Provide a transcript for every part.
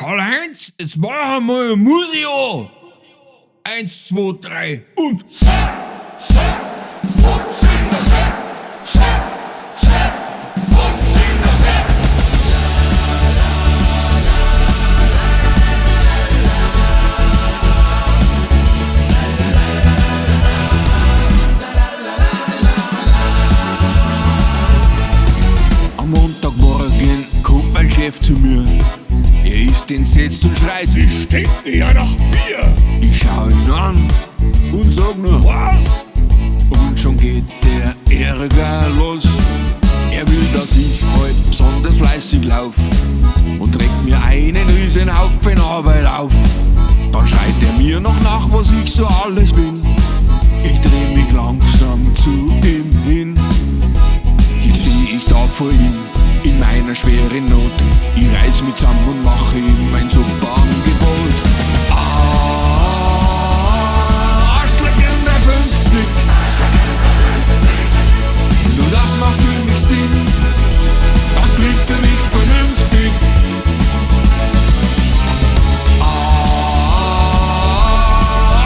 Karl-Heinz, jetzt machen wir Musik. 1, 2, 3 und. Am Montagmorgen kommt mein Chef zu mir. Er ist entsetzt und schreit: Sie stinken ja nach Bier. Ich schau ihn an und sag nur: Was? Und schon geht der Ärger los. Er will, dass ich heute besonders fleißig lauf und trägt mir einen riesen Haufen Arbeit auf. Dann schreit er mir noch nach, was ich so alles bin. Ich dreh mich langsam zu ihm hin. Jetzt steh ich da vor ihm in meiner schweren Not. Ich reiß mich zusammen und mache ihm ein super Angebot. Arschlegende 50. Nur das macht für mich Sinn. Das klingt für mich vernünftig.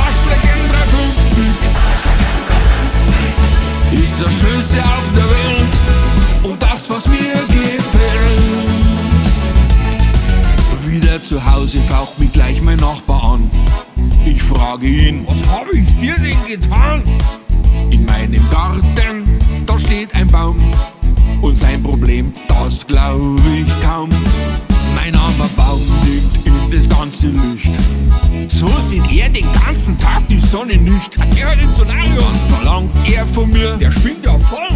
Arschlegende 50 ist das Schönste auf der Welt und das, was mir gefällt. Wieder zu Hause faucht mich gleich mein Nachbar an. Ich frage ihn: Was hab ich dir denn getan? In meinem Garten, da steht ein Baum und sein Problem, das glaub ich kaum. Mein armer Baum liegt in das ganze Licht. So sieht er den ganzen Tag die Sonne nicht. Hat er den Szenario? Dann verlangt er von mir, Der spinnt ja voll.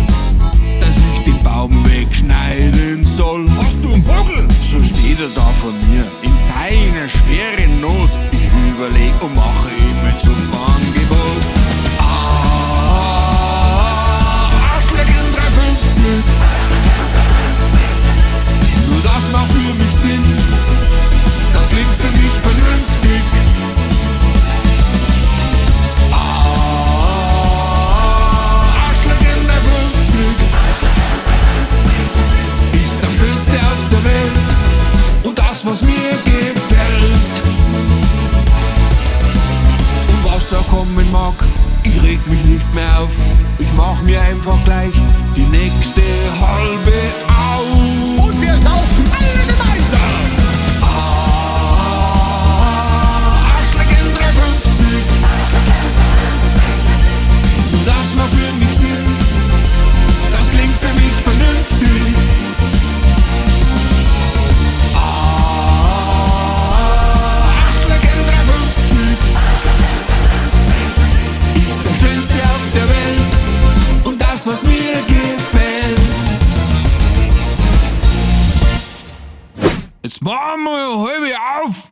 dass ich den Baum wegschneiden soll. Hast du einen Vogel? So steht er da vor mir in seiner schweren Not. Ich überleg und mache ihm ein super Angebot. Arschlecken 350. Nur das macht für mich Sinn. Das klingt für mich vernünftig. Arschlecken 350 ist das Schönste auf der Welt und das, was mir gefällt. Und was er kommen mag, ich reg mich nicht mehr auf. Ich mach mir einfach gleich die nächste halbe auf. Und wir saufen alle gemeinsam. Arschlecken 350. Das macht für mich Sinn. Das klingt für mich vernünftig. Arschlecken 350 ist das Schönste auf der Welt und das, was mir gefällt. Jetzt machen wir halbe auf.